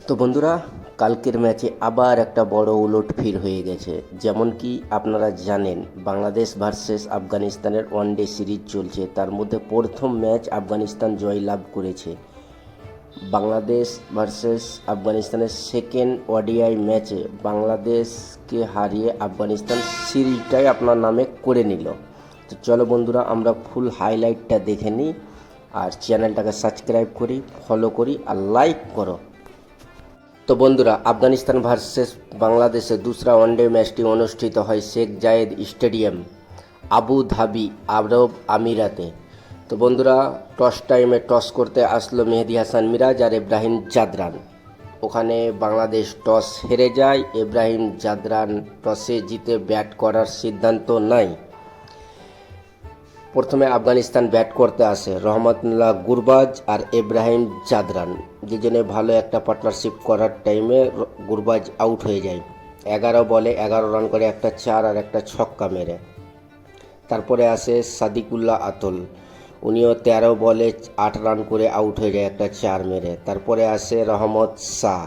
তো বন্ধুরা, কালকের ম্যাচে আবার একটা বড় উলটফের হয়ে গেছে। যেমন কি আপনারা জানেন, বাংলাদেশ ভার্সেস আফগানিস্তানের ওয়ানডে সিরিজ চলছে। তার মধ্যে প্রথম ম্যাচ আফগানিস্তান জয়লাভ করেছে। বাংলাদেশ ভার্সেস আফগানিস্তানের সেকেন্ড ওডিআই ম্যাচে বাংলাদেশকে হারিয়ে আফগানিস্তান সিরিজটাই আপনার নামে করে নিল। তো চলো বন্ধুরা, আমরা ফুল হাইলাইটটা দেখে নিই, আর চ্যানেলটাকে সাবস্ক্রাইব করি, ফলো করি আর লাইক করো। তো বন্ধুরা, আফগানিস্তান ভার্সেস বাংলাদেশে दूसरा ওয়ানডে ম্যাচটি অনুষ্ঠিত হয় শেখ জায়েদ স্টেডিয়াম, আবু ধাবি, আরব আমিরাতে। তো বন্ধুরা, টস টাইমে টস করতে আসলো মেহেদী হাসান মিরাজ আর ইব্রাহিম জাদরান। ওখানে বাংলাদেশ টস হেরে যায়। ইব্রাহিম জাদরান টসে জিতে ব্যাট করার সিদ্ধান্ত নেয়। প্রথমে আফগানিস্তান ব্যাট করতে আসে রহমতুল্লাহ গুরবাজ আর ইব্রাহিম জাদরান। দুজনে ভালো একটা পার্টনারশিপ করার টাইমে গুরবাজ আউট হয়ে যায়। 11 বলে 11 রান করে একটা 4 আর একটা ছক্কা মেরে। তারপরে আসে সাদিকুল্লাহ আতল, উনিও 13 বলে 8 রান করে আউট হয়ে যায় একটা 4 মেরে। তারপরে আসে রহমত শাহ,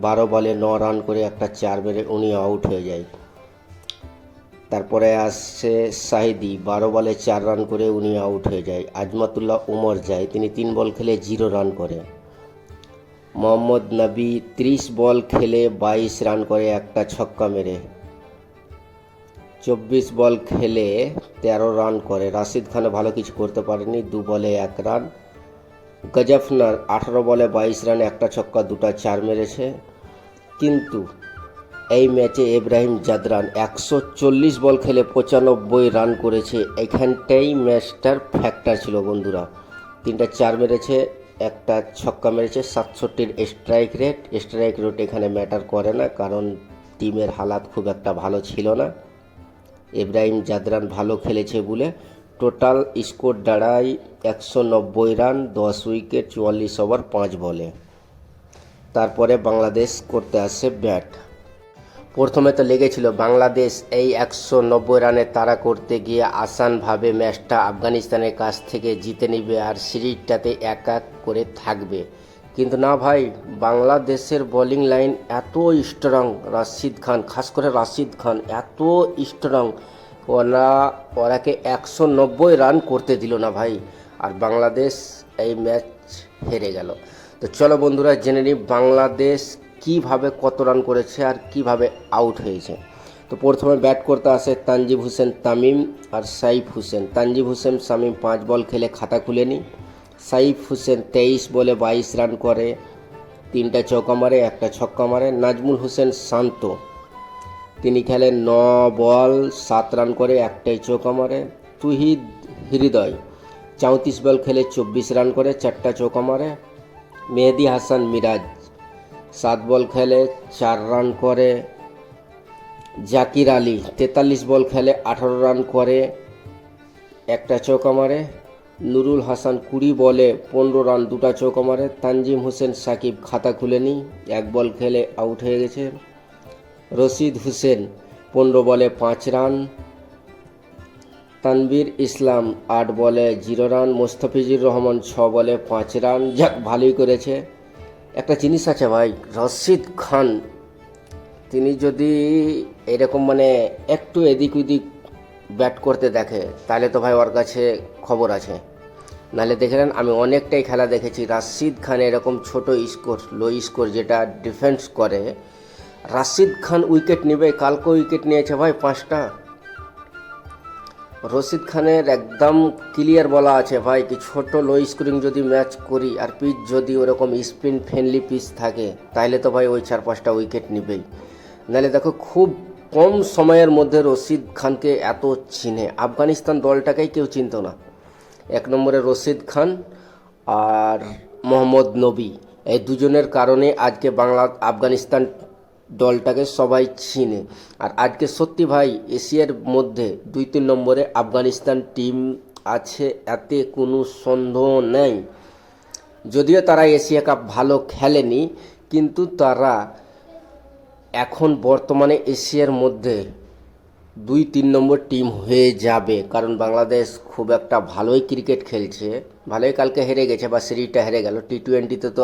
12 বলে 9 রান করে একটা 4 মেরে উনিও আউট হয়ে যায়। তারপরে আসছে সাহিদি, 12 বলে 4 রান করে উনি আউট হয়ে যায়। আজমাতুল্লাহ উমর যায়, তিনি 3 বল খেলে 0 রান করে। মোহাম্মদ নবী 30 বল খেলে 22 রান করে একটা ছক্কা মেরে। 24 বল খেলে 13 রান করে। রাশিদ খান ভালো কিছু করতে পারেনি, 2 বলে 1 রান। গজফনার 18 বলে 22 রানে একটা ছক্কা 2টা 4 মেরেছে। কিন্তু এই ম্যাচে ইব্রাহিম জাদরান 140 বল খেলে 95 রান করেছে। এখানটাই ম্যাচটার ফ্যাক্টর ছিল বন্ধুরা। 3টা 4 মেরেছে, একটা ছক্কা মেরেছে। 67-র স্ট্রাইক রেট এখানে ম্যাটার করে না, কারণ টিমের হালাত খুব একটা ভালো ছিল না। ইব্রাহিম জাদরান ভালো খেলেছে বলে টোটাল স্কোর দাঁড়ায় 190 রান, 10 উইকেট, 44 ওভার 5 বলে। তারপরে বাংলাদেশ করতে আসে ব্যাট। প্রথমে তো লেগেছিল বাংলাদেশ এই 190 রানে তাড়া করতে গিয়ে আসানভাবে ম্যাচটা আফগানিস্তানের কাছ থেকে জিতে নেবে আর সিরিজটাতে 1-1 করে থাকবে। কিন্তু না ভাই, বাংলাদেশের বোলিং লাইন এত স্ট্রং, রাশিদ খান, খাস করে রাশিদ খান এত স্ট্রং, ওরাকে 190 রান করতে দিল না ভাই, আর বাংলাদেশ এই ম্যাচ হেরে গেল। তো চলো বন্ধুরা, জেনে নিই বাংলাদেশ কিভাবে কত রান করেছে আর কিভাবে আউট হয়েছে। তো প্রথমে ব্যাট করতে আসে তানজিব হোসেন তামিম আর সাইফ হোসেন। তানজিব হোসেন তামিম 5 বল খেলে খাতা খুলেনি। সাইফ হোসেন 23 বলে 22 রান করে, 3টা চৌকা মারে, একটা ছক্কা মারে। নাজমুল হোসেন শান্ত, তিনি খেলেন 9 বল 7 রান করে, একটাই চৌকা মারে। তুহিদ হৃদয় 34 বল খেলে 24 রান করে, 4টা চৌকা মারে। মেহেদী হাসান মিরাজ 7 বল খেলে 4 রান করে। জাকির আলী 43 বল খেলে 18 রান করে, একটা চৌকা মারে। নুরুল হাসান 20 বলে 15 রান, 2টা চৌকা মারে। তানজিম হোসেন সাকিব খাতা খুলেনি, 1 বল খেলে আউট হয়ে গেছে। রশিদ হোসেন 15 বলে 5 রান। তানভীর ইসলাম 8 বলে 0 রান। মোস্তাফিজুর রহমান 6 বলে 5 রান। যাক, ভালোই করেছে। একটা জিনিস আছে ভাই, রশিদ খান তিনি যদি এরকম একটু এদিক ওদিক ব্যাট করতে দেখে, তাহলে তো ভাই ওর কাছে খবর আছে। নাহলে দেখে নেন, আমি অনেকটাই খেলা দেখেছি, রাশিদ খান এরকম ছোট স্কোর, লো স্কোর যেটা ডিফেন্স করে, রাশিদ খান উইকেট নেবে। কালকে উইকেট নিয়েছে ভাই 5টা। রশিদ খানের একদম ক্লিয়ার বলা আছে ভাই, কি ছোট লো স্কোরিং যদি ম্যাচ করি আর পিচ যদি ওরকম স্পিন ফ্রেন্ডলি পিচ থাকে, তাহলে তো ভাই ওই 4-5টা উইকেট নেবেই। নাহলে দেখো, খুব কম সময়ের মধ্যে রশিদ খানকে এত চিনে, আফগানিস্তান দলটাকেই কেউ চিনত না। 1 নম্বরে রশিদ খান আর মোহাম্মদ নবী, এই দুজনের কারণে আজকে আফগানিস্তান দলটাকে সবাই চিনে। আর আজকে সত্যি ভাই, এশিয়ার মধ্যে 2-3 নম্বরে আফগানিস্তান টিম আছে, এতে কোনো সন্দেহ নেই। যদিও তারা এশিয়া কাপ ভালো খেলেনি, কিন্তু তারা এখন বর্তমানে এশিয়ার মধ্যে 2-3 নম্বর টিম হয়ে যাবে, কারণ বাংলাদেশ খুব একটা ভালোই ক্রিকেট খেলছে। ভালোই কালকে হেরে গেছে বা সিরিজটা হেরে গেল। টি-20তে তো